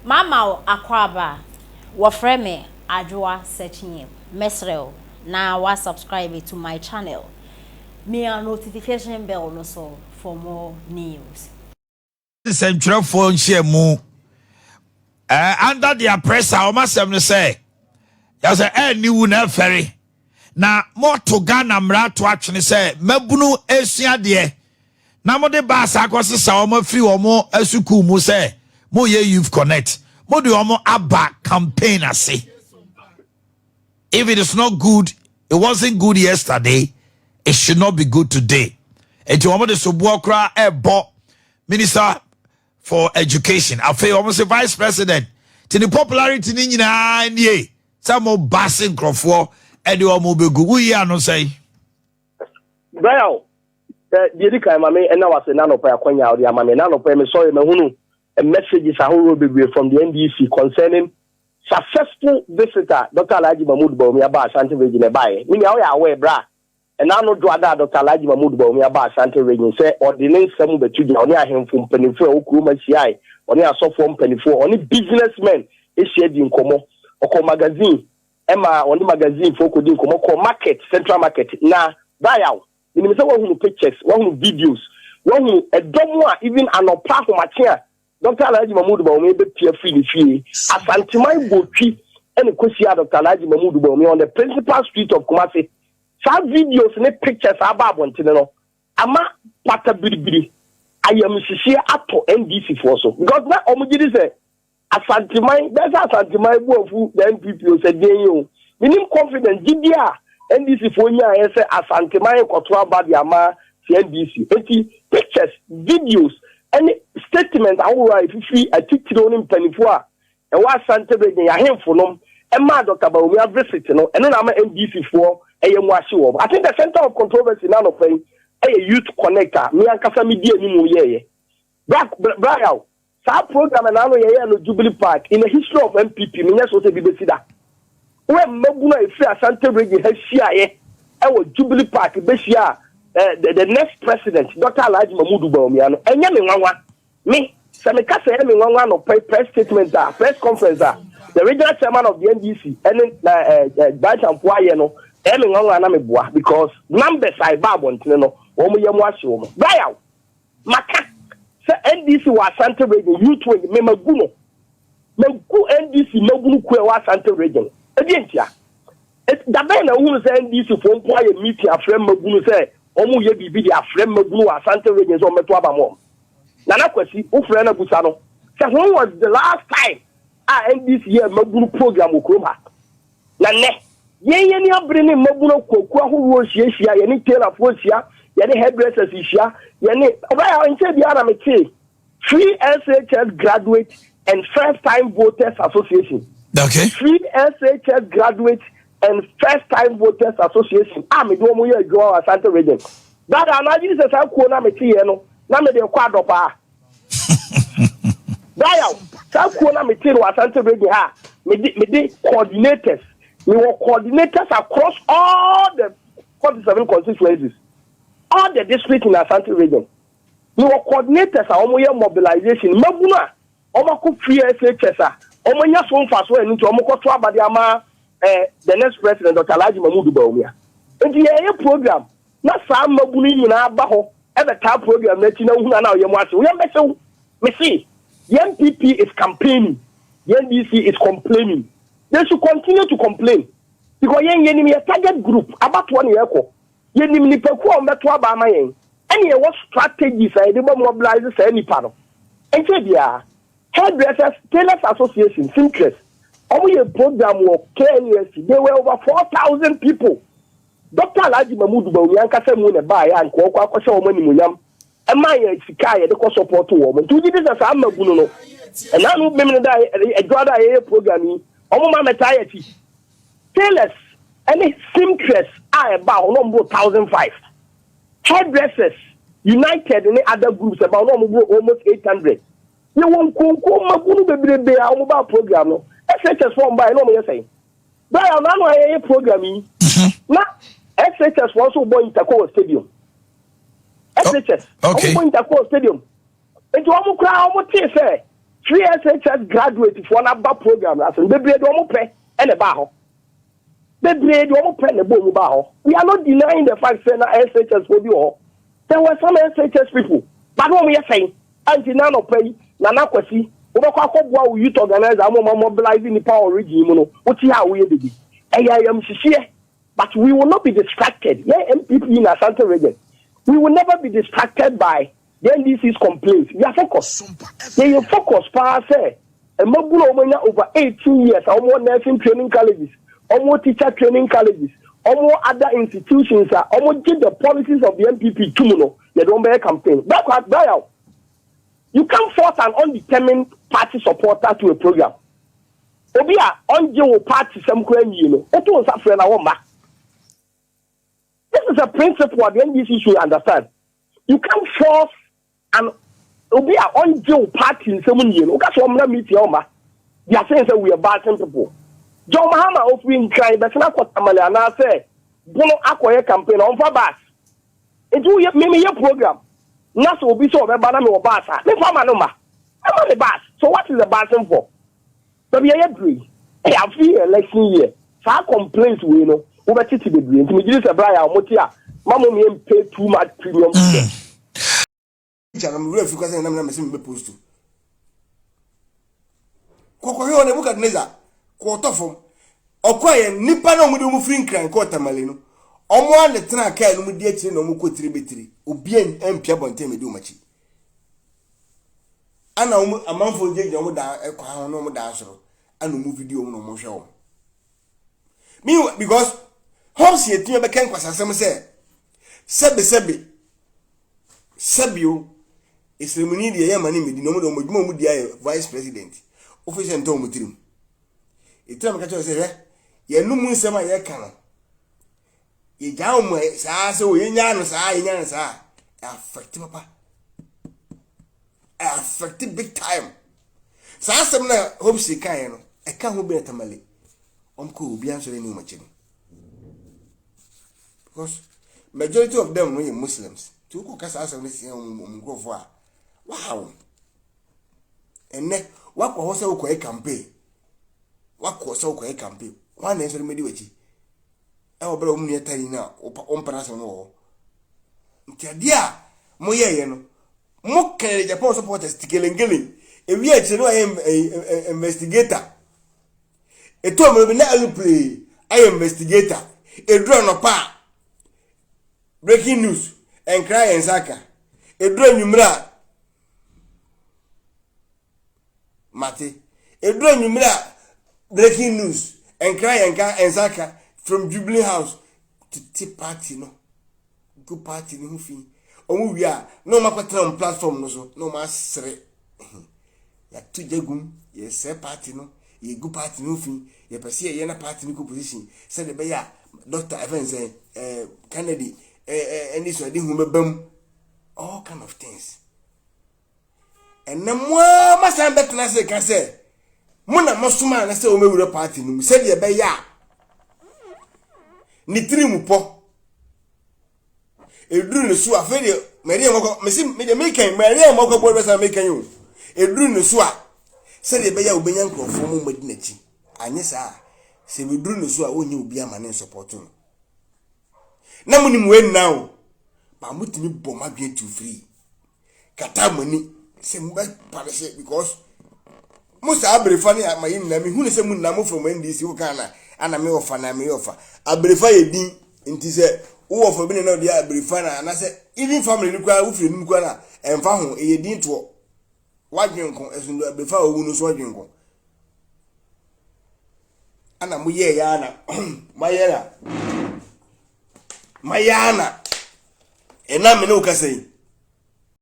Mama akwaba wofre me adwoa searching mesrel na wa subscribe to my channel. Me a notification bell no so for more news. Central phone share mu under their pressure almost them say ya say ni wu na ferry na more to Ghana mra to actually say mabunu esua de na mo de ba sa kwose sa o ma free o mo asuku mu say mo ye youth connect mo de o mo aba campaign ase. If it is not good, it wasn't good yesterday, it should not be good today. And to o mo de so bo kra ebo minister for education. I feel almost a vice president. To the popularity ni nyina nie. Some more passing crofo and you almost be good. We are no say. Well, the kind mame and I was a nano per Konya or the Amame nano per me sorry Mahunu. A message is a whole from the NDC concerning successful visitor Dr. Alaji Mahmoud Bawumia ba Ashante region by. Me now ya aware bra. And now no drada Dr. Alaji Mahmoud Bawumia ba Ashante region say ordinance some betuja oni ahemfo mpanifo okuru machiai oni asofo mpanifo oni businessmen e share di nkomo oko magazine ema oni magazine fo ko di nkomo ko market central market na buyout ni me say one pictures one videos one edomo a even anopa ho machia Dr. Alaji Mahmoud Bawumia be pia free the fee asantimai botwi ene kosia Dr. Alaji Mahmoud Bawumia on the principal street of Kumasi. Some videos and pictures about one to ama pata biri I am here at NDC for so because now omujidi say asantimai there's asantimai bo the NPP say dey you minim confidence gidia NDC for nya say asantimai kotwa ba the ama NDC eti pictures videos any statement awura ififi atitiro ni mpanifo a e wa asante be ya hemfo nom e ma Dr. Bawumia visit no eno na ama NDC for I think the center of controversy now of a youth connector. Me and Kasa media ni mu ye. Brian, sa program na no ye no Jubilee Park in the history of MPP. Me nyaso se bibesi da. When Maguna is Asante region has share ye. I was Jubilee Park be share the next president Dr. Alaji Mahmoud Bawumia no. Enya me nwanwa. Me se me kasa me nwanwa no press statement da, press conference da. The regional chairman of the NDC and Batch and Poye no. Because numbers I babon no omo yemwashi omo baya maka se NDC wa Asante region youth wing me magu NDC magunu ku e wa Asante region edientia da be na hu se NDC fo mpo aye meeting afrem magunu se omo ye bibi di afrem magunu wa Asante region so meto abamo na kwasi ufre na busa no se when was the last time NDC ye magunu program okroma na ne ye ni abrene mabuno koku ahoro hia ye ni tailor fo hia ye ni hairdressers hia ye ni obaya nche bia na mete free SHS graduate and first time voters association. Okay. Free SHS graduate and first time voters association. Me do mo ye go Asante region. That anaji se sa ko na mete ye no na me de kwa dopa. Daya sa ko na mete ro Asante region ha me de coordinators. We were coordinators across all the 47 constituencies, all the districts in the Asante region. We were coordinators on mobilization. Mabuna, Omako free SHS, Omanya Son Faso, and into Omoko Twabadiama, the next president, Dr. Alaji Mahmoud Bawumia. And the program, not some Mabuni in Abaho, ever top program that you know who are now Yamasi. We are messing. We see, the MPP is campaigning, the NDC is complaining. They should continue to complain because yen a target group about 1 year ago. Yen ni peku on beto aba mayen. Any what strategies they mobilize any panel. And say dia hairdressers tailors association Simcres. Omo ye program work KNUST. There were over 4,000 people. Dr. Alaji Mahmoud Bawumia nkase mu ne ba ya nko kwa kwose omo ni munyam. E ma ye sika ye de ko support wo mo. Tuji this as amaguno no. And now me me da e joada ye program yi. Omuma metayeti tailors any simcrest are about 1,005 hairdressers united and other groups about almost 800 you won't come magunu bebrebe a omuba program no SHS form by no me say but I know a program na SHS also born Interco Stadium SHS okay born Interco Stadium and you omu kra omu say 3 SHS graduate for an program as in bebre do mo pe e ne ba ho bebre do mo pe ne bo mu ba ho. We are not denying the fact that SHS will be ho. There were some SHS people but what we are saying anti na no pay na na kwasi obekwa akobua wo youth organizer am mobilizing the power region mu no oti ha wo ye bebi am hihie but we will not be distracted. Yeah, MPP in Ashantes region, we will never be distracted by the NDC's complaints. We are focused. They are focused. Say, a mabulo over 18 years, or more nursing training colleges, or more teacher training colleges, or more other institutions, or more the policies of the MPP. Tumuno, they don't make a campaign. That's what they are. You can't force an undetermined party supporter to a program. Obia onje party some kwen you know. It was a friend I want back. This is a principle that the NDC should understand. You can't force an obia onje party in some you know. That's what I'm meeting Oma. They are saying that we are bad people. John Mahama offering crying, but not what Amaliana say. Bono acquire campaign on for bus. It will me your program. Not so be so about me or bus. Me for my number. I'm on the bus. So what is the bus for? But we agree. I have fear election year. Far complaints we know. Over to the brain. To me, this is a Brian Motia. Mama me pay too much premium. I'm really focusing on the same post to. Koko on the book at Neza. Quarter from. Okoye nipa no mu free cran quarter malino. Omo an tra ka no mu die tire no mu ko tire betiri. Obi en empia bonte me do machi. Ana amanfo jeje omo da ekwa no mu da soro. Ana mu video no mo hwe o. Me because how see it be kan kwasasem say sebio islemuni de yamani medi no mo djuma mu dia vice president officer nto mo tirim itam ka cho say ye nu mu nsema ye kan no ye jaw mo saa so ye nya no saa affect papa affect big time saa sem na hope si kan no e kan ho be tamale omko obi ansore ni umachi because majority of them are Muslims. To go kasa asa nisi mgrofo a wow enne wakọ ho se ukọ e campaign wakọ se ukọ e campaign wan na ensore medi wachi e obere omunu yetari na ompana so no ho ntiadia mo yeye no mo kere Japan supporters tikelengele e wi achi no investigator eto mo be na aluplay I investigator e draw no pa breaking news and cry and saka e draw numera mate e draw numera breaking news and cry and saka from Jubilee House to tea party no go party no fi omo wi a no makwatra on platform no so no ma sere ya tujegum ye se party no ye go party no fi ye pese ye na party no position said the be ya Dr. Evans Kennedy and this one who bam all kind of things. And no more must I bet na say can say Mona Mosuma na say o me party no said ye be ya ni trimu po eduru no so afede meri moko mesi me de mekan meri moko bo be sa mekan yo eduru no so a said ye be ya obenya nkrofo mo madinachi anye sa se meduru no so a onye obi amane support no na muni mwe now ba mutimi bom adwen to free kata mani se mba parese because musa abrefa ni amayin na mi hu ne se mun na mo from NDC wo kana ana me ofa na me ofa abrefa ye din nti se wo ofa bi ne na dia abrefa na na se even family ni kwa wo firi ni kwa na emfa ho ye din to wadwen ko esun abrefa owu no so wadwen ko ana mu ye ya na mayera mayana ena me no ka sei